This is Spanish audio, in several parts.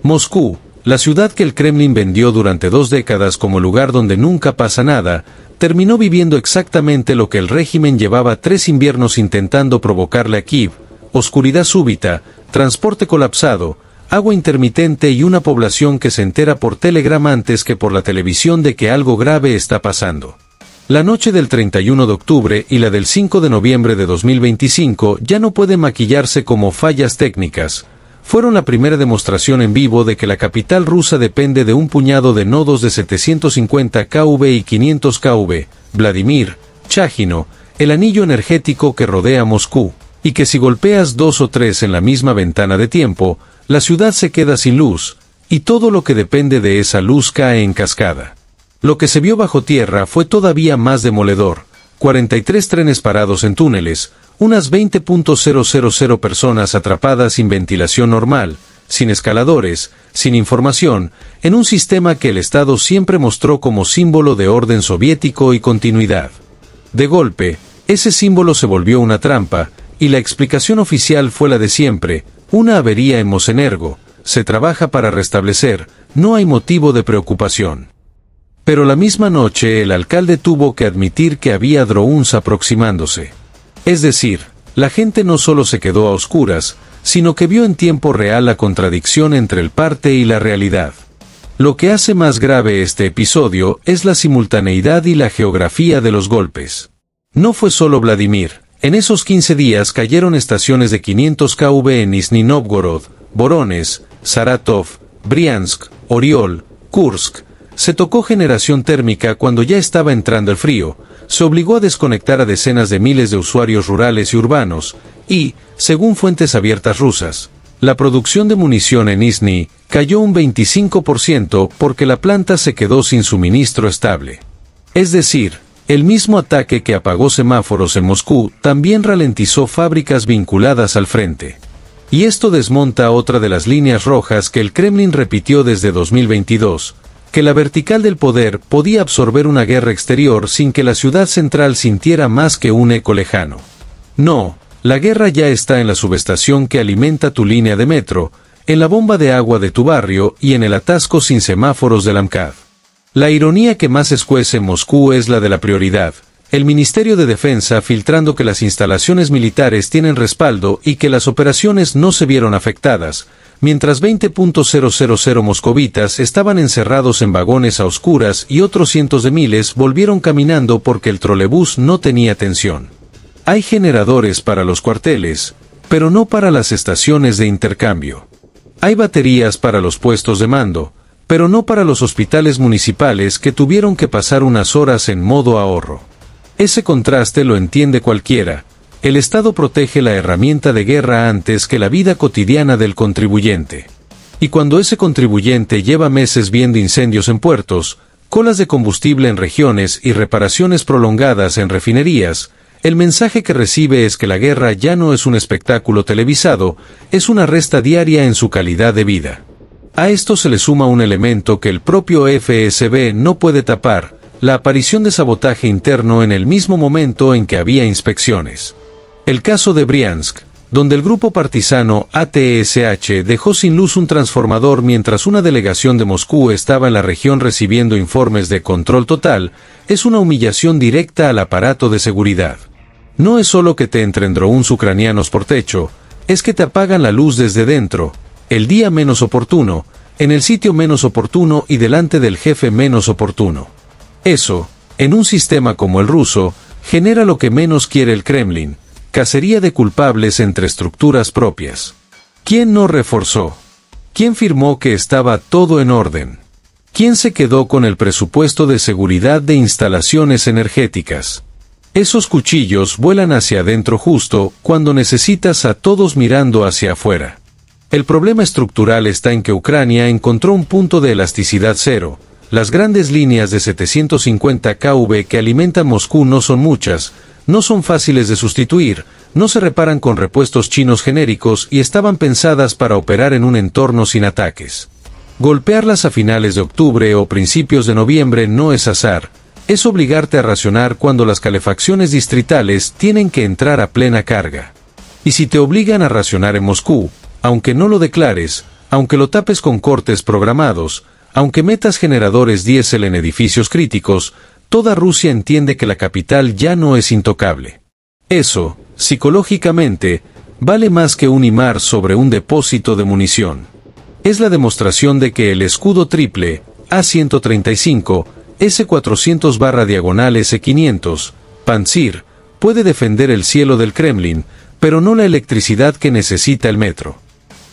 Moscú, la ciudad que el Kremlin vendió durante 2 décadas como lugar donde nunca pasa nada, terminó viviendo exactamente lo que el régimen llevaba 3 inviernos intentando provocarle a Kiev: oscuridad súbita, transporte colapsado, agua intermitente y una población que se entera por Telegram antes que por la televisión de que algo grave está pasando. La noche del 31 de octubre y la del 5 de noviembre de 2025 ya no pueden maquillarse como fallas técnicas. Fueron la primera demostración en vivo de que la capital rusa depende de un puñado de nodos de 750 kV y 500 kV, Vladimir, Chagino, el anillo energético que rodea Moscú, y que si golpeas 2 o 3 en la misma ventana de tiempo, la ciudad se queda sin luz, y todo lo que depende de esa luz cae en cascada. Lo que se vio bajo tierra fue todavía más demoledor: 43 trenes parados en túneles, unas 20.000 personas atrapadas sin ventilación normal, sin escaladores, sin información, en un sistema que el Estado siempre mostró como símbolo de orden soviético y continuidad. De golpe, ese símbolo se volvió una trampa, y la explicación oficial fue la de siempre: una avería en Mosenergo, se trabaja para restablecer, no hay motivo de preocupación. Pero la misma noche el alcalde tuvo que admitir que había drones aproximándose. Es decir, la gente no solo se quedó a oscuras, sino que vio en tiempo real la contradicción entre el parte y la realidad. Lo que hace más grave este episodio es la simultaneidad y la geografía de los golpes. No fue solo Vladimir. En esos 15 días cayeron estaciones de 500 kV en Nizhny Novgorod, Voronezh, Saratov, Briansk, Oriol, Kursk. Se tocó generación térmica cuando ya estaba entrando el frío, se obligó a desconectar a decenas de miles de usuarios rurales y urbanos, y, según fuentes abiertas rusas, la producción de munición en Nizhny cayó un 25% porque la planta se quedó sin suministro estable. Es decir, el mismo ataque que apagó semáforos en Moscú también ralentizó fábricas vinculadas al frente. Y esto desmonta otra de las líneas rojas que el Kremlin repitió desde 2022, que la vertical del poder podía absorber una guerra exterior sin que la ciudad central sintiera más que un eco lejano. No, la guerra ya está en la subestación que alimenta tu línea de metro, en la bomba de agua de tu barrio y en el atasco sin semáforos del AMCAD. La ironía que más escuece en Moscú es la de la prioridad: el Ministerio de Defensa filtrando que las instalaciones militares tienen respaldo y que las operaciones no se vieron afectadas, mientras 20.000 moscovitas estaban encerrados en vagones a oscuras y otros cientos de miles volvieron caminando porque el trolebús no tenía tensión. Hay generadores para los cuarteles, pero no para las estaciones de intercambio. Hay baterías para los puestos de mando, pero no para los hospitales municipales que tuvieron que pasar unas horas en modo ahorro. Ese contraste lo entiende cualquiera. El Estado protege la herramienta de guerra antes que la vida cotidiana del contribuyente. Y cuando ese contribuyente lleva meses viendo incendios en puertos, colas de combustible en regiones y reparaciones prolongadas en refinerías, el mensaje que recibe es que la guerra ya no es un espectáculo televisado, es una resta diaria en su calidad de vida. A esto se le suma un elemento que el propio FSB no puede tapar: la aparición de sabotaje interno en el mismo momento en que había inspecciones. El caso de Briansk, donde el grupo partisano ATSH dejó sin luz un transformador mientras una delegación de Moscú estaba en la región recibiendo informes de control total, es una humillación directa al aparato de seguridad. No es solo que te entren drones ucranianos por techo, es que te apagan la luz desde dentro, el día menos oportuno, en el sitio menos oportuno y delante del jefe menos oportuno. Eso, en un sistema como el ruso, genera lo que menos quiere el Kremlin: cacería de culpables entre estructuras propias. ¿Quién no reforzó? ¿Quién firmó que estaba todo en orden? ¿Quién se quedó con el presupuesto de seguridad de instalaciones energéticas? Esos cuchillos vuelan hacia adentro justo cuando necesitas a todos mirando hacia afuera. El problema estructural está en que Ucrania encontró un punto de elasticidad cero. Las grandes líneas de 750 kV que alimentan Moscú no son muchas, no son fáciles de sustituir, no se reparan con repuestos chinos genéricos y estaban pensadas para operar en un entorno sin ataques. Golpearlas a finales de octubre o principios de noviembre no es azar, es obligarte a racionar cuando las calefacciones distritales tienen que entrar a plena carga. Y si te obligan a racionar en Moscú, aunque no lo declares, Aunque lo tapes con cortes programados, aunque metas generadores diésel en edificios críticos, toda Rusia entiende que la capital ya no es intocable. Eso, psicológicamente, vale más que un imar sobre un depósito de munición. Es la demostración de que el escudo triple, A-135, S-400/diagonal S-500, Pantsir, puede defender el cielo del Kremlin, pero no la electricidad que necesita el metro.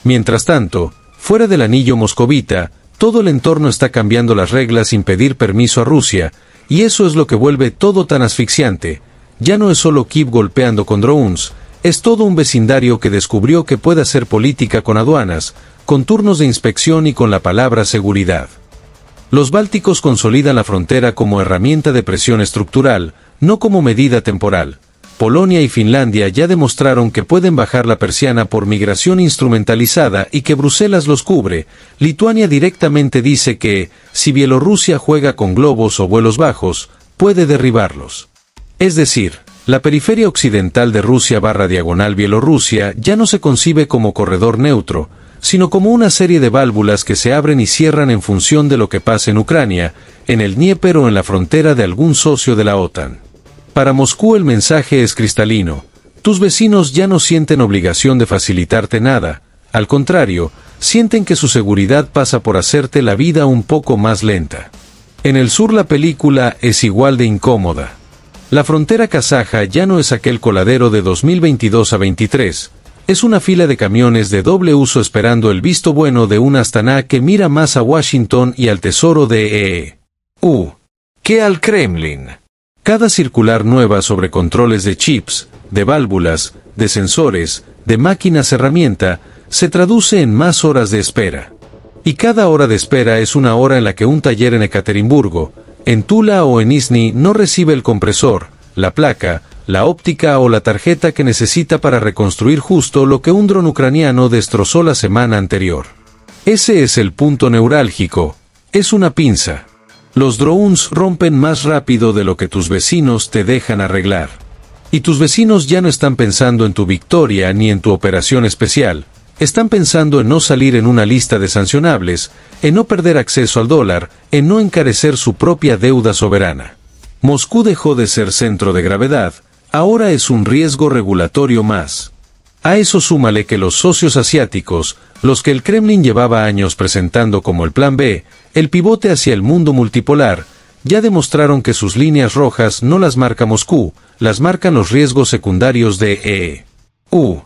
Mientras tanto, fuera del anillo moscovita, todo el entorno está cambiando las reglas sin pedir permiso a Rusia, y eso es lo que vuelve todo tan asfixiante. Ya no es solo Kiev golpeando con drones, es todo un vecindario que descubrió que puede hacer política con aduanas, con turnos de inspección y con la palabra seguridad. Los bálticos consolidan la frontera como herramienta de presión estructural, no como medida temporal. Polonia y Finlandia ya demostraron que pueden bajar la persiana por migración instrumentalizada y que Bruselas los cubre. Lituania directamente dice que, si Bielorrusia juega con globos o vuelos bajos, puede derribarlos. Es decir, la periferia occidental de Rusia/diagonal Bielorrusia ya no se concibe como corredor neutro, sino como una serie de válvulas que se abren y cierran en función de lo que pasa en Ucrania, en el Dnieper o en la frontera de algún socio de la OTAN. Para Moscú el mensaje es cristalino: tus vecinos ya no sienten obligación de facilitarte nada, al contrario, sienten que su seguridad pasa por hacerte la vida un poco más lenta. En el sur la película es igual de incómoda. La frontera kazaja ya no es aquel coladero de 2022 a 23, es una fila de camiones de doble uso esperando el visto bueno de un Astana que mira más a Washington y al tesoro de EU que al Kremlin. Cada circular nueva sobre controles de chips, de válvulas, de sensores, de máquinas herramienta, se traduce en más horas de espera. Y cada hora de espera es una hora en la que un taller en Ekaterimburgo, en Tula o en Nizhny no recibe el compresor, la placa, la óptica o la tarjeta que necesita para reconstruir justo lo que un dron ucraniano destrozó la semana anterior. Ese es el punto neurálgico, es una pinza. Los drones rompen más rápido de lo que tus vecinos te dejan arreglar. Y tus vecinos ya no están pensando en tu victoria ni en tu operación especial, están pensando en no salir en una lista de sancionables, en no perder acceso al dólar, en no encarecer su propia deuda soberana. Moscú dejó de ser centro de gravedad, ahora es un riesgo regulatorio más. A eso súmale que los socios asiáticos, los que el Kremlin llevaba años presentando como el Plan B, el pivote hacia el mundo multipolar, ya demostraron que sus líneas rojas no las marca Moscú, las marcan los riesgos secundarios de EU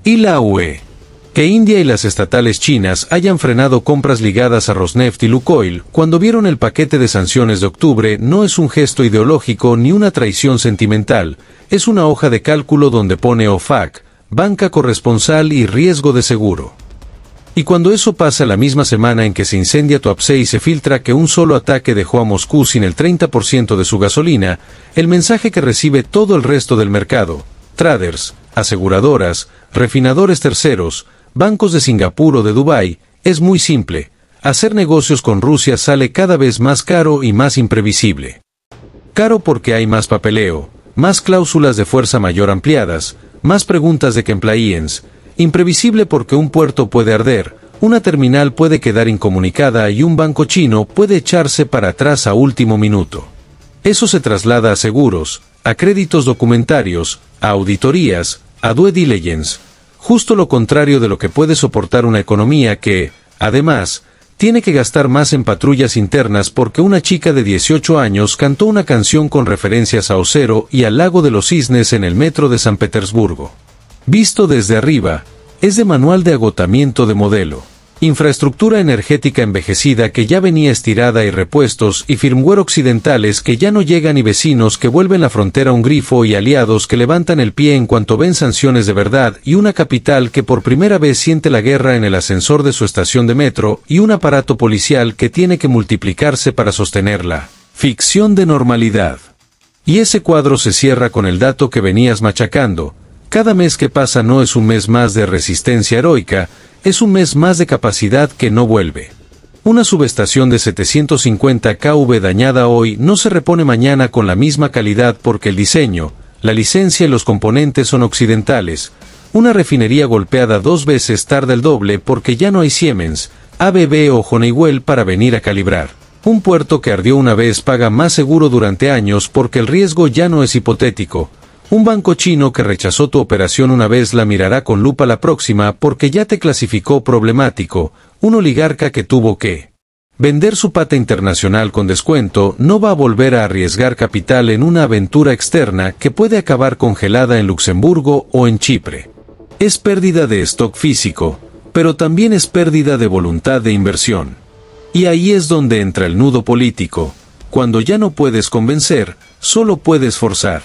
y la UE. Que India y las estatales chinas hayan frenado compras ligadas a Rosneft y Lukoil cuando vieron el paquete de sanciones de octubre no es un gesto ideológico ni una traición sentimental, es una hoja de cálculo donde pone OFAC, banca corresponsal y riesgo de seguro. Y cuando eso pasa la misma semana en que se incendia Tuapse y se filtra que un solo ataque dejó a Moscú sin el 30% de su gasolina, el mensaje que recibe todo el resto del mercado, traders, aseguradoras, refinadores terceros, bancos de Singapur o de Dubái, es muy simple: hacer negocios con Rusia sale cada vez más caro y más imprevisible. Caro porque hay más papeleo, más cláusulas de fuerza mayor ampliadas, más preguntas de compliance. Imprevisible porque un puerto puede arder, una terminal puede quedar incomunicada y un banco chino puede echarse para atrás a último minuto. Eso se traslada a seguros, a créditos documentarios, a auditorías, a due diligence, justo lo contrario de lo que puede soportar una economía que, además, tiene que gastar más en patrullas internas porque una chica de 18 años cantó una canción con referencias a Ocero y al lago de los cisnes en el metro de San Petersburgo. Visto desde arriba, es de manual de agotamiento de modelo. Infraestructura energética envejecida que ya venía estirada y repuestos y firmware occidentales que ya no llegan y vecinos que vuelven la frontera un grifo y aliados que levantan el pie en cuanto ven sanciones de verdad y una capital que por primera vez siente la guerra en el ascensor de su estación de metro y un aparato policial que tiene que multiplicarse para sostenerla. Ficción de normalidad. Y ese cuadro se cierra con el dato que venías machacando. Cada mes que pasa no es un mes más de resistencia heroica, es un mes más de capacidad que no vuelve. Una subestación de 750 kV dañada hoy no se repone mañana con la misma calidad porque el diseño, la licencia y los componentes son occidentales. Una refinería golpeada 2 veces tarda el doble porque ya no hay Siemens, ABB o Honeywell para venir a calibrar. Un puerto que ardió una vez paga más seguro durante años porque el riesgo ya no es hipotético. Un banco chino que rechazó tu operación una vez la mirará con lupa la próxima porque ya te clasificó problemático. Un oligarca que tuvo que vender su pata internacional con descuento no va a volver a arriesgar capital en una aventura externa que puede acabar congelada en Luxemburgo o en Chipre. Es pérdida de stock físico, pero también es pérdida de voluntad de inversión. Y ahí es donde entra el nudo político. Cuando ya no puedes convencer, solo puedes forzar.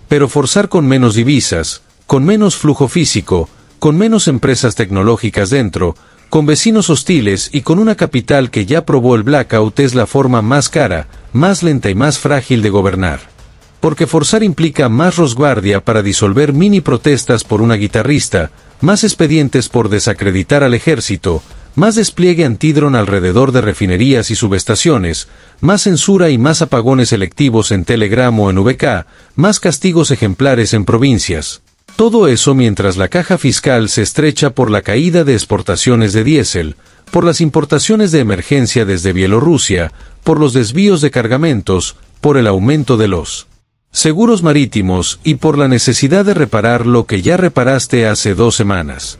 Pero forzar con menos divisas, con menos flujo físico, con menos empresas tecnológicas dentro, con vecinos hostiles y con una capital que ya probó el blackout es la forma más cara, más lenta y más frágil de gobernar. Porque forzar implica más rosguardia para disolver mini protestas por una guitarrista, más expedientes por desacreditar al ejército, más despliegue antidron alrededor de refinerías y subestaciones, más censura y más apagones selectivos en Telegram o en VK, más castigos ejemplares en provincias. Todo eso mientras la caja fiscal se estrecha por la caída de exportaciones de diésel, por las importaciones de emergencia desde Bielorrusia, por los desvíos de cargamentos, por el aumento de los seguros marítimos y por la necesidad de reparar lo que ya reparaste hace 2 semanas.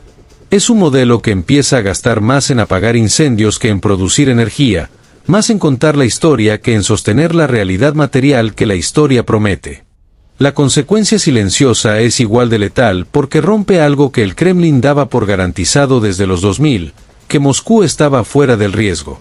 Es un modelo que empieza a gastar más en apagar incendios que en producir energía, más en contar la historia que en sostener la realidad material que la historia promete. La consecuencia silenciosa es igual de letal porque rompe algo que el Kremlin daba por garantizado desde los 2000, que Moscú estaba fuera del riesgo.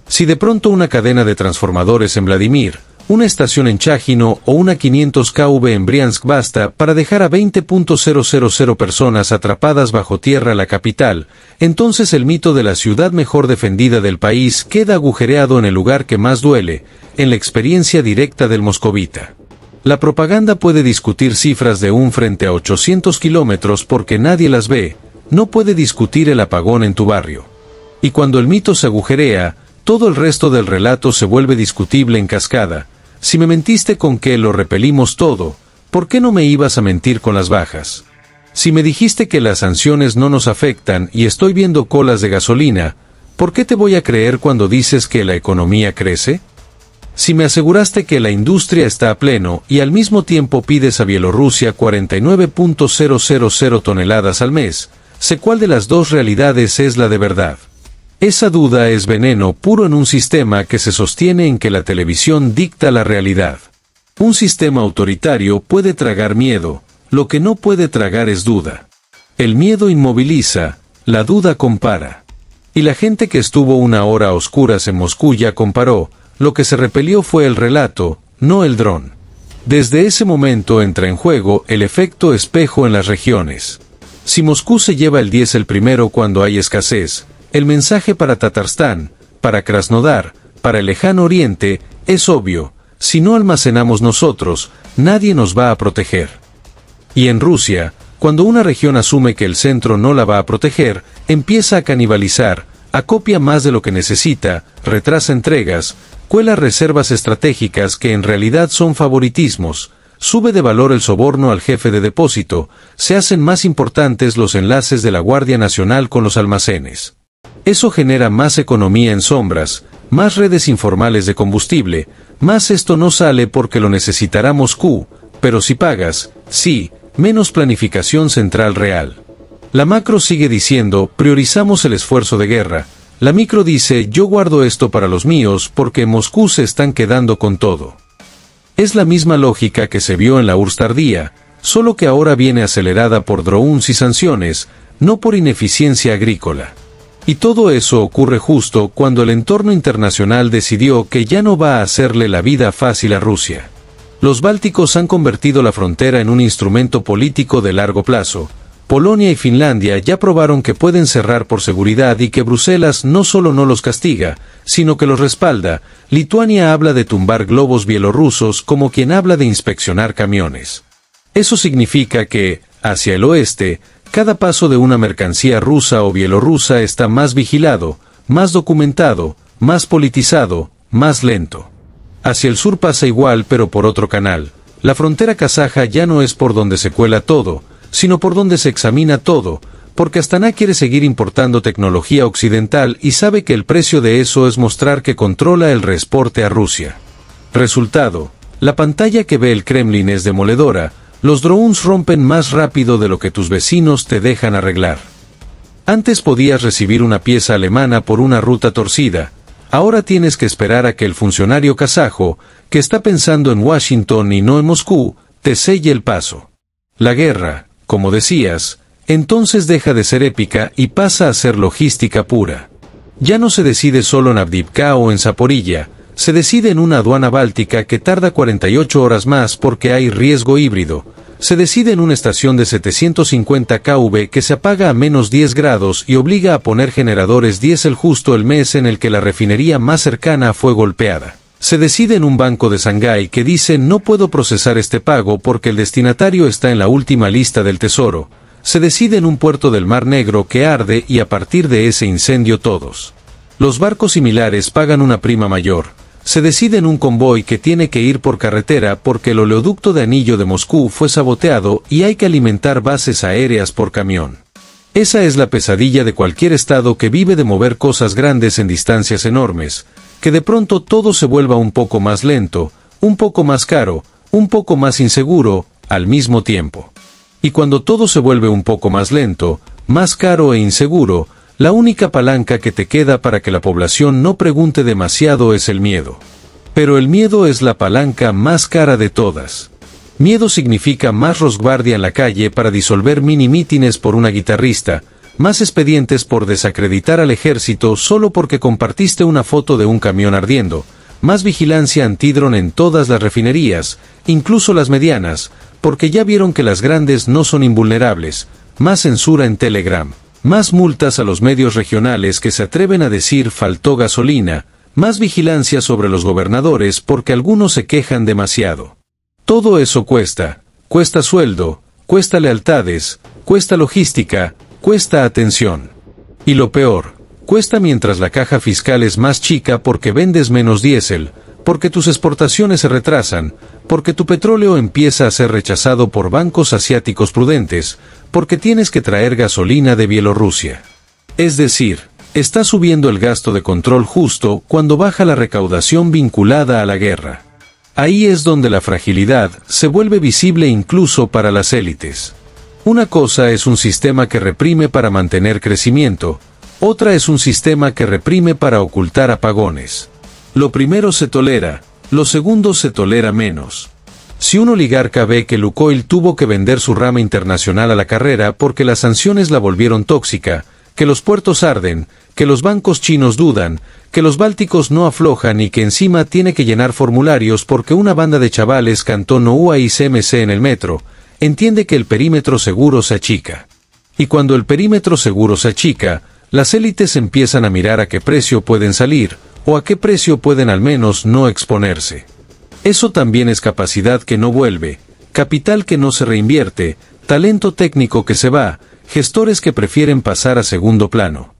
Si de pronto una cadena de transformadores en Vladimir, una estación en Chagino o una 500 kV en Briansk basta para dejar a 20.000 personas atrapadas bajo tierra la capital, entonces el mito de la ciudad mejor defendida del país queda agujereado en el lugar que más duele, en la experiencia directa del moscovita. La propaganda puede discutir cifras de 1 frente a 800 kilómetros porque nadie las ve, no puede discutir el apagón en tu barrio. Y cuando el mito se agujerea, todo el resto del relato se vuelve discutible en cascada. Si me mentiste con que lo repelimos todo, ¿por qué no me ibas a mentir con las bajas? Si me dijiste que las sanciones no nos afectan y estoy viendo colas de gasolina, ¿por qué te voy a creer cuando dices que la economía crece? Si me aseguraste que la industria está a pleno y al mismo tiempo pides a Bielorrusia 49.000 toneladas al mes, sé cuál de las dos realidades es la de verdad. Esa duda es veneno puro en un sistema que se sostiene en que la televisión dicta la realidad. Un sistema autoritario puede tragar miedo, lo que no puede tragar es duda. El miedo inmoviliza, la duda compara. Y la gente que estuvo 1 hora a oscuras en Moscú ya comparó, lo que se repelió fue el relato, no el dron. Desde ese momento entra en juego el efecto espejo en las regiones. Si Moscú se lleva el diésel primero cuando hay escasez, el mensaje para Tatarstán, para Krasnodar, para el lejano oriente, es obvio: si no almacenamos nosotros, nadie nos va a proteger. Y en Rusia, cuando una región asume que el centro no la va a proteger, empieza a canibalizar, acopia más de lo que necesita, retrasa entregas, cuela reservas estratégicas que en realidad son favoritismos, sube de valor el soborno al jefe de depósito, se hacen más importantes los enlaces de la Guardia Nacional con los almacenes. Eso genera más economía en sombras, más redes informales de combustible, más esto no sale porque lo necesitará Moscú, pero si pagas, sí, menos planificación central real. La macro sigue diciendo, priorizamos el esfuerzo de guerra. La micro dice, yo guardo esto para los míos porque en Moscú se están quedando con todo. Es la misma lógica que se vio en la URSS tardía, solo que ahora viene acelerada por drones y sanciones, no por ineficiencia agrícola. Y todo eso ocurre justo cuando el entorno internacional decidió que ya no va a hacerle la vida fácil a Rusia. Los bálticos han convertido la frontera en un instrumento político de largo plazo. Polonia y Finlandia ya probaron que pueden cerrar por seguridad y que Bruselas no solo no los castiga, sino que los respalda. Lituania habla de tumbar globos bielorrusos como quien habla de inspeccionar camiones. Eso significa que, hacia el oeste, cada paso de una mercancía rusa o bielorrusa está más vigilado, más documentado, más politizado, más lento. Hacia el sur pasa igual pero por otro canal. La frontera kazaja ya no es por donde se cuela todo, sino por donde se examina todo, porque Astana quiere seguir importando tecnología occidental y sabe que el precio de eso es mostrar que controla el reexporte a Rusia. Resultado, la pantalla que ve el Kremlin es demoledora, los drones rompen más rápido de lo que tus vecinos te dejan arreglar. Antes podías recibir una pieza alemana por una ruta torcida, ahora tienes que esperar a que el funcionario kazajo, que está pensando en Washington y no en Moscú, te selle el paso. La guerra, como decías, entonces deja de ser épica y pasa a ser logística pura. Ya no se decide solo en Avdiivka o en Zaporilla, se decide en una aduana báltica que tarda 48 horas más porque hay riesgo híbrido, se decide en una estación de 750 kV que se apaga a menos 10 grados y obliga a poner generadores diésel justo el mes en el que la refinería más cercana fue golpeada. Se decide en un banco de Shanghái que dice no puedo procesar este pago porque el destinatario está en la última lista del tesoro. Se decide en un puerto del Mar Negro que arde y a partir de ese incendio todos los barcos similares pagan una prima mayor. Se decide en un convoy que tiene que ir por carretera porque el oleoducto de anillo de Moscú fue saboteado y hay que alimentar bases aéreas por camión. Esa es la pesadilla de cualquier estado que vive de mover cosas grandes en distancias enormes, que de pronto todo se vuelva un poco más lento, un poco más caro, un poco más inseguro, al mismo tiempo. Y cuando todo se vuelve un poco más lento, más caro e inseguro, la única palanca que te queda para que la población no pregunte demasiado es el miedo. Pero el miedo es la palanca más cara de todas. Miedo significa más rosguardia en la calle para disolver mini mítines por una guitarrista, más expedientes por desacreditar al ejército solo porque compartiste una foto de un camión ardiendo, más vigilancia antidron en todas las refinerías, incluso las medianas, porque ya vieron que las grandes no son invulnerables, más censura en Telegram, más multas a los medios regionales que se atreven a decir faltó gasolina, más vigilancia sobre los gobernadores porque algunos se quejan demasiado. Todo eso cuesta sueldo, cuesta lealtades, cuesta logística, cuesta atención. Y lo peor, cuesta mientras la caja fiscal es más chica porque vendes menos diésel, porque tus exportaciones se retrasan, porque tu petróleo empieza a ser rechazado por bancos asiáticos prudentes, porque tienes que traer gasolina de Bielorrusia. Es decir, está subiendo el gasto de control justo cuando baja la recaudación vinculada a la guerra. Ahí es donde la fragilidad se vuelve visible incluso para las élites. Una cosa es un sistema que reprime para mantener crecimiento, otra es un sistema que reprime para ocultar apagones. Lo primero se tolera, lo segundo se tolera menos. Si un oligarca ve que Lukoil tuvo que vender su rama internacional a la carrera porque las sanciones la volvieron tóxica, que los puertos arden, que los bancos chinos dudan, que los bálticos no aflojan y que encima tiene que llenar formularios porque una banda de chavales cantó No UAICMC en el metro, entiende que el perímetro seguro se achica. Y cuando el perímetro seguro se achica, las élites empiezan a mirar a qué precio pueden salir, o a qué precio pueden al menos no exponerse. Eso también es capacidad que no vuelve, capital que no se reinvierte, talento técnico que se va, gestores que prefieren pasar a segundo plano.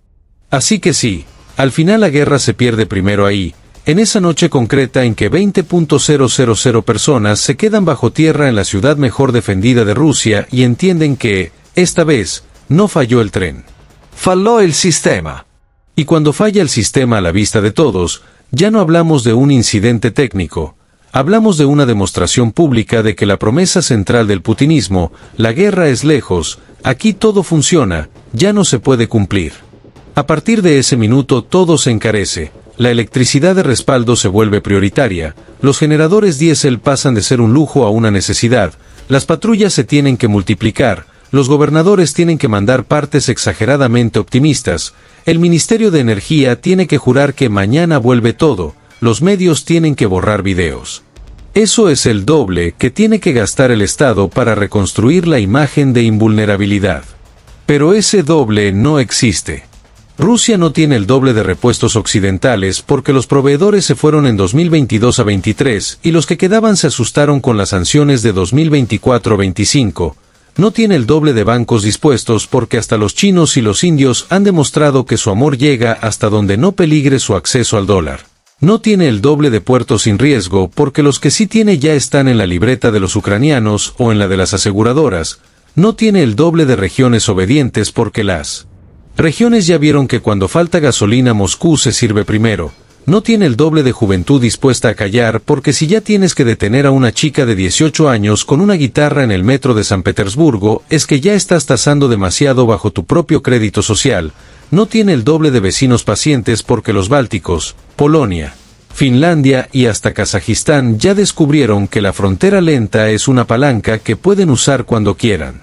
Así que sí, al final la guerra se pierde primero ahí, en esa noche concreta en que 20.000 personas se quedan bajo tierra en la ciudad mejor defendida de Rusia y entienden que, esta vez, no falló el tren. Falló el sistema. Y cuando falla el sistema a la vista de todos, ya no hablamos de un incidente técnico, hablamos de una demostración pública de que la promesa central del putinismo, la guerra es lejos, aquí todo funciona, ya no se puede cumplir. A partir de ese minuto todo se encarece, la electricidad de respaldo se vuelve prioritaria, los generadores diésel pasan de ser un lujo a una necesidad, las patrullas se tienen que multiplicar, los gobernadores tienen que mandar partes exageradamente optimistas, el Ministerio de Energía tiene que jurar que mañana vuelve todo, los medios tienen que borrar videos. Eso es el doble que tiene que gastar el Estado para reconstruir la imagen de invulnerabilidad. Pero ese doble no existe. Rusia no tiene el doble de repuestos occidentales porque los proveedores se fueron en 2022 a 23 y los que quedaban se asustaron con las sanciones de 2024-25. No tiene el doble de bancos dispuestos porque hasta los chinos y los indios han demostrado que su amor llega hasta donde no peligre su acceso al dólar. No tiene el doble de puertos sin riesgo porque los que sí tiene ya están en la libreta de los ucranianos o en la de las aseguradoras. no tiene el doble de regiones obedientes porque las regiones ya vieron que cuando falta gasolina Moscú se sirve primero. No tiene el doble de juventud dispuesta a callar porque si ya tienes que detener a una chica de 18 años con una guitarra en el metro de San Petersburgo es que ya estás tasando demasiado bajo tu propio crédito social. No tiene el doble de vecinos pacientes porque los bálticos, Polonia, Finlandia y hasta Kazajistán ya descubrieron que la frontera lenta es una palanca que pueden usar cuando quieran.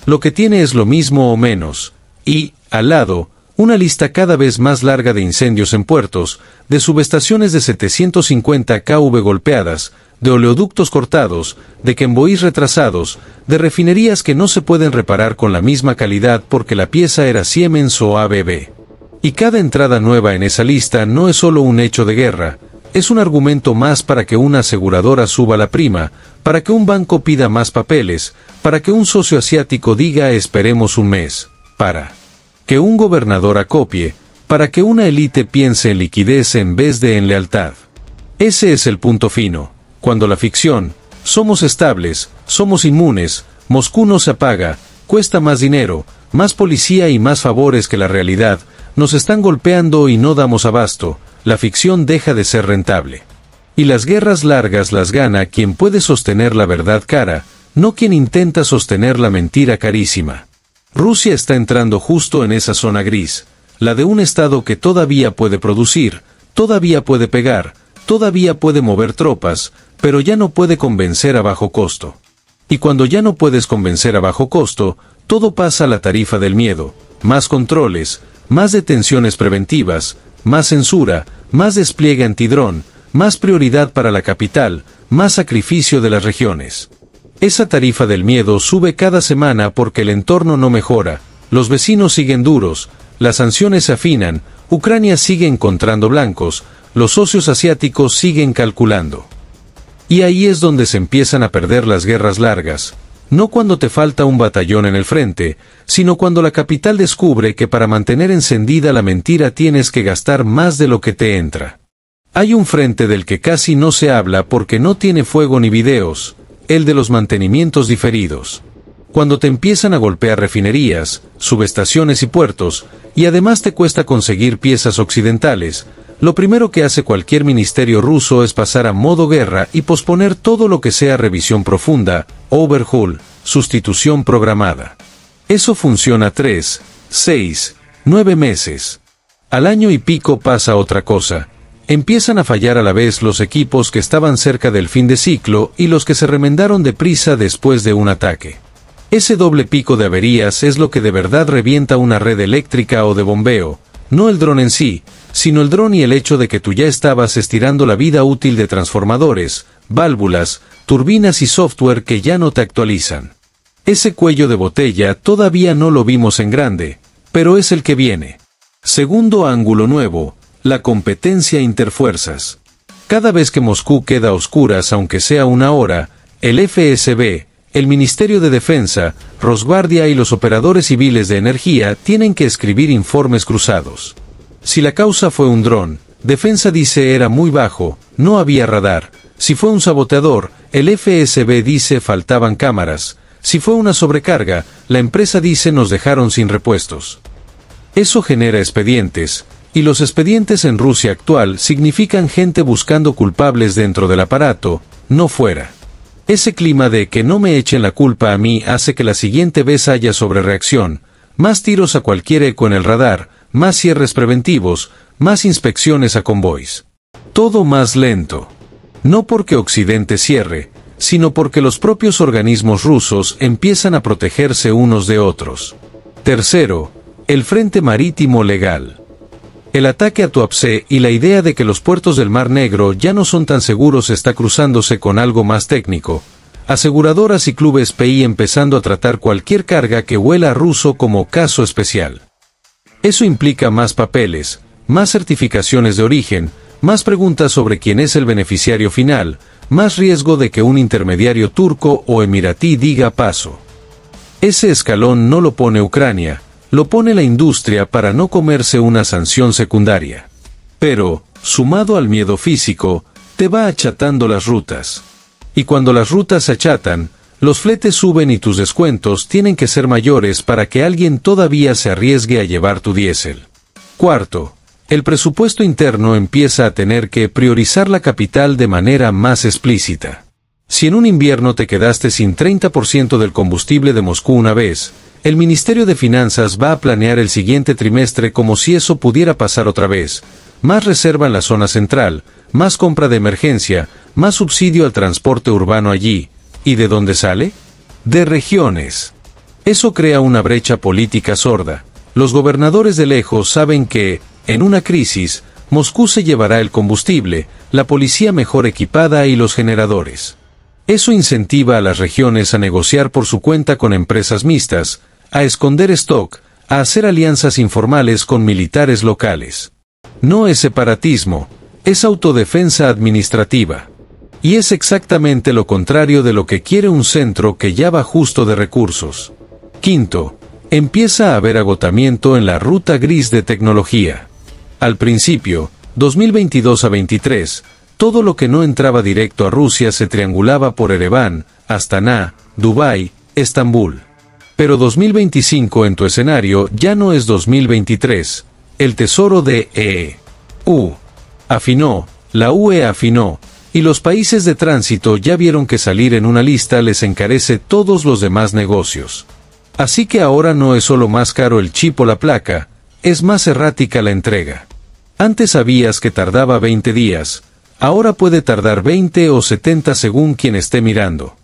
Lo que tiene es lo mismo o menos. Y, al lado, una lista cada vez más larga de incendios en puertos, de subestaciones de 750 kV golpeadas, de oleoductos cortados, de convoys retrasados, de refinerías que no se pueden reparar con la misma calidad porque la pieza era Siemens o ABB. Y cada entrada nueva en esa lista no es solo un hecho de guerra, es un argumento más para que una aseguradora suba la prima, para que un banco pida más papeles, para que un socio asiático diga esperemos un mes, para que un gobernador acopie, para que una élite piense en liquidez en vez de en lealtad. Ese es el punto fino. Cuando la ficción, somos estables, somos inmunes, Moscú no se apaga, cuesta más dinero, más policía y más favores que la realidad, nos están golpeando y no damos abasto, la ficción deja de ser rentable. Y las guerras largas las gana quien puede sostener la verdad cara, no quien intenta sostener la mentira carísima. Rusia está entrando justo en esa zona gris, la de un estado que todavía puede producir, todavía puede pegar, todavía puede mover tropas, pero ya no puede convencer a bajo costo. Y cuando ya no puedes convencer a bajo costo, todo pasa a la tarifa del miedo, más controles, más detenciones preventivas, más censura, más despliegue antidrón, más prioridad para la capital, más sacrificio de las regiones. Esa tarifa del miedo sube cada semana porque el entorno no mejora, los vecinos siguen duros, las sanciones se afinan, Ucrania sigue encontrando blancos, los socios asiáticos siguen calculando. Y ahí es donde se empiezan a perder las guerras largas, no cuando te falta un batallón en el frente, sino cuando la capital descubre que para mantener encendida la mentira tienes que gastar más de lo que te entra. Hay un frente del que casi no se habla porque no tiene fuego ni videos, el de los mantenimientos diferidos. Cuando te empiezan a golpear refinerías, subestaciones y puertos, y además te cuesta conseguir piezas occidentales, lo primero que hace cualquier ministerio ruso es pasar a modo guerra y posponer todo lo que sea revisión profunda, overhaul, sustitución programada. Eso funciona 3, 6, 9 meses. Al año y pico pasa otra cosa. Empiezan a fallar a la vez los equipos que estaban cerca del fin de ciclo y los que se remendaron deprisa después de un ataque. Ese doble pico de averías es lo que de verdad revienta una red eléctrica o de bombeo, no el dron en sí, sino el dron y el hecho de que tú ya estabas estirando la vida útil de transformadores, válvulas, turbinas y software que ya no te actualizan. Ese cuello de botella todavía no lo vimos en grande, pero es el que viene. Segundo ángulo nuevo, la competencia interfuerzas. Cada vez que Moscú queda a oscuras aunque sea una hora, el FSB, el Ministerio de Defensa, Rosguardia y los operadores civiles de energía tienen que escribir informes cruzados. Si la causa fue un dron, Defensa dice era muy bajo, no había radar. Si fue un saboteador, el FSB dice faltaban cámaras. Si fue una sobrecarga, la empresa dice nos dejaron sin repuestos. Eso genera expedientes, y los expedientes en Rusia actual significan gente buscando culpables dentro del aparato, no fuera. Ese clima de que no me echen la culpa a mí hace que la siguiente vez haya sobrereacción, más tiros a cualquier eco en el radar, más cierres preventivos, más inspecciones a convoys. Todo más lento. No porque Occidente cierre, sino porque los propios organismos rusos empiezan a protegerse unos de otros. Tercero, el frente marítimo legal. El ataque a Tuapse y la idea de que los puertos del Mar Negro ya no son tan seguros está cruzándose con algo más técnico. Aseguradoras y clubes PI empezando a tratar cualquier carga que huela a ruso como caso especial. Eso implica más papeles, más certificaciones de origen, más preguntas sobre quién es el beneficiario final, más riesgo de que un intermediario turco o emiratí diga paso. Ese escalón no lo pone Ucrania, lo pone la industria para no comerse una sanción secundaria. Pero, sumado al miedo físico, te va achatando las rutas. Y cuando las rutas se achatan, Los fletes suben y tus descuentos tienen que ser mayores para que alguien todavía se arriesgue a llevar tu diésel. Cuarto, el presupuesto interno empieza a tener que priorizar la capital de manera más explícita. Si en un invierno te quedaste sin 30% del combustible de Moscú una vez, el Ministerio de Finanzas va a planear el siguiente trimestre como si eso pudiera pasar otra vez. Más reserva en la zona central, más compra de emergencia, más subsidio al transporte urbano allí. ¿Y de dónde sale? De regiones. Eso crea una brecha política sorda. Los gobernadores de lejos saben que, en una crisis, Moscú se llevará el combustible, la policía mejor equipada y los generadores. Eso incentiva a las regiones a negociar por su cuenta con empresas mixtas, a esconder stock, a hacer alianzas informales con militares locales. No es separatismo, es autodefensa administrativa. Y es exactamente lo contrario de lo que quiere un centro que ya va justo de recursos. Quinto, empieza a haber agotamiento en la ruta gris de tecnología. Al principio, 2022 a 23, todo lo que no entraba directo a Rusia se triangulaba por Ereván, Astana, Dubái, Estambul. Pero 2025 en tu escenario ya no es 2023, el tesoro de EU afinó, la UE afinó, y los países de tránsito ya vieron que salir en una lista les encarece todos los demás negocios. Así que ahora no es solo más caro el chip o la placa, es más errática la entrega. Antes sabías que tardaba 20 días, ahora puede tardar 20 o 70 según quien esté mirando.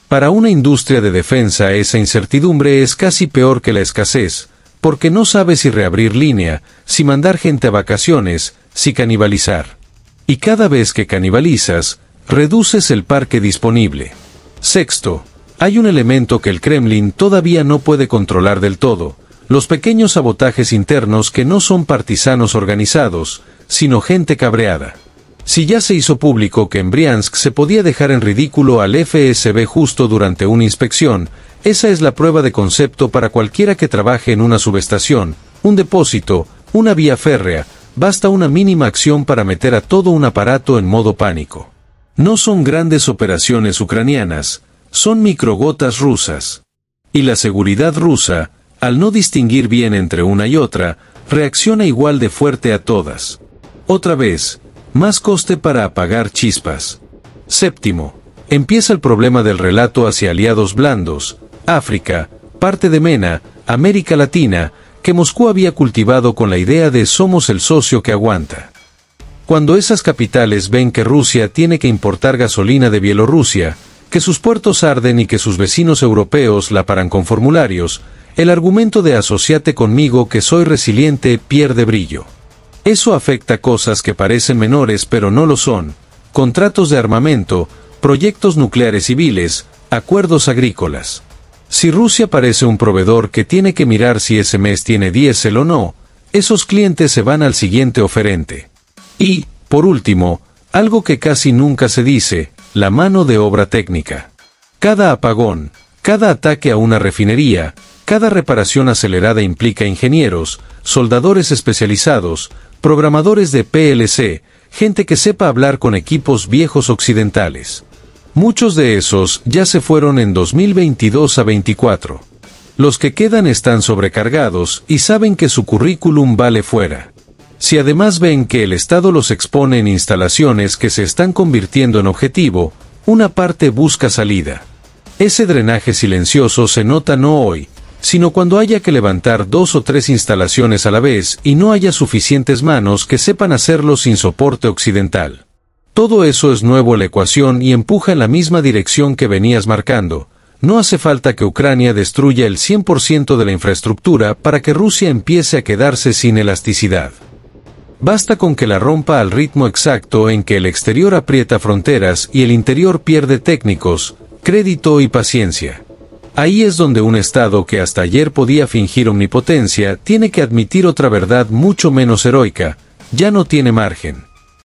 Para una industria de defensa esa incertidumbre es casi peor que la escasez, porque no sabes si reabrir línea, si mandar gente a vacaciones, si canibalizar. Y cada vez que canibalizas, reduces el parque disponible. Sexto, hay un elemento que el Kremlin todavía no puede controlar del todo, los pequeños sabotajes internos que no son partisanos organizados, sino gente cabreada. Si ya se hizo público que en Briansk se podía dejar en ridículo al FSB justo durante una inspección, esa es la prueba de concepto para cualquiera que trabaje en una subestación, un depósito, una vía férrea. Basta una mínima acción para meter a todo un aparato en modo pánico. No son grandes operaciones ucranianas, son microgotas rusas. Y la seguridad rusa, al no distinguir bien entre una y otra, reacciona igual de fuerte a todas. Otra vez, más coste para apagar chispas. Séptimo, empieza el problema del relato hacia aliados blandos, África, parte de MENA, América Latina, que Moscú había cultivado con la idea de somos el socio que aguanta. Cuando esas capitales ven que Rusia tiene que importar gasolina de Bielorrusia, que sus puertos arden y que sus vecinos europeos la paran con formularios, el argumento de asociate conmigo que soy resiliente pierde brillo. Eso afecta cosas que parecen menores pero no lo son, contratos de armamento, proyectos nucleares civiles, acuerdos agrícolas. Si Rusia parece un proveedor que tiene que mirar si ese mes tiene diésel o no, esos clientes se van al siguiente oferente. Y, por último, algo que casi nunca se dice, la mano de obra técnica. Cada apagón, cada ataque a una refinería, cada reparación acelerada implica ingenieros, soldadores especializados, programadores de PLC, gente que sepa hablar con equipos viejos occidentales. Muchos de esos ya se fueron en 2022 a 24. Los que quedan están sobrecargados y saben que su currículum vale fuera. Si además ven que el Estado los expone en instalaciones que se están convirtiendo en objetivo, una parte busca salida. Ese drenaje silencioso se nota no hoy, sino cuando haya que levantar 2 o 3 instalaciones a la vez y no haya suficientes manos que sepan hacerlo sin soporte occidental. Todo eso es nuevo a la ecuación y empuja en la misma dirección que venías marcando. No hace falta que Ucrania destruya el 100% de la infraestructura para que Rusia empiece a quedarse sin elasticidad. Basta con que la rompa al ritmo exacto en que el exterior aprieta fronteras y el interior pierde técnicos, crédito y paciencia. Ahí es donde un Estado que hasta ayer podía fingir omnipotencia tiene que admitir otra verdad mucho menos heroica: ya no tiene margen.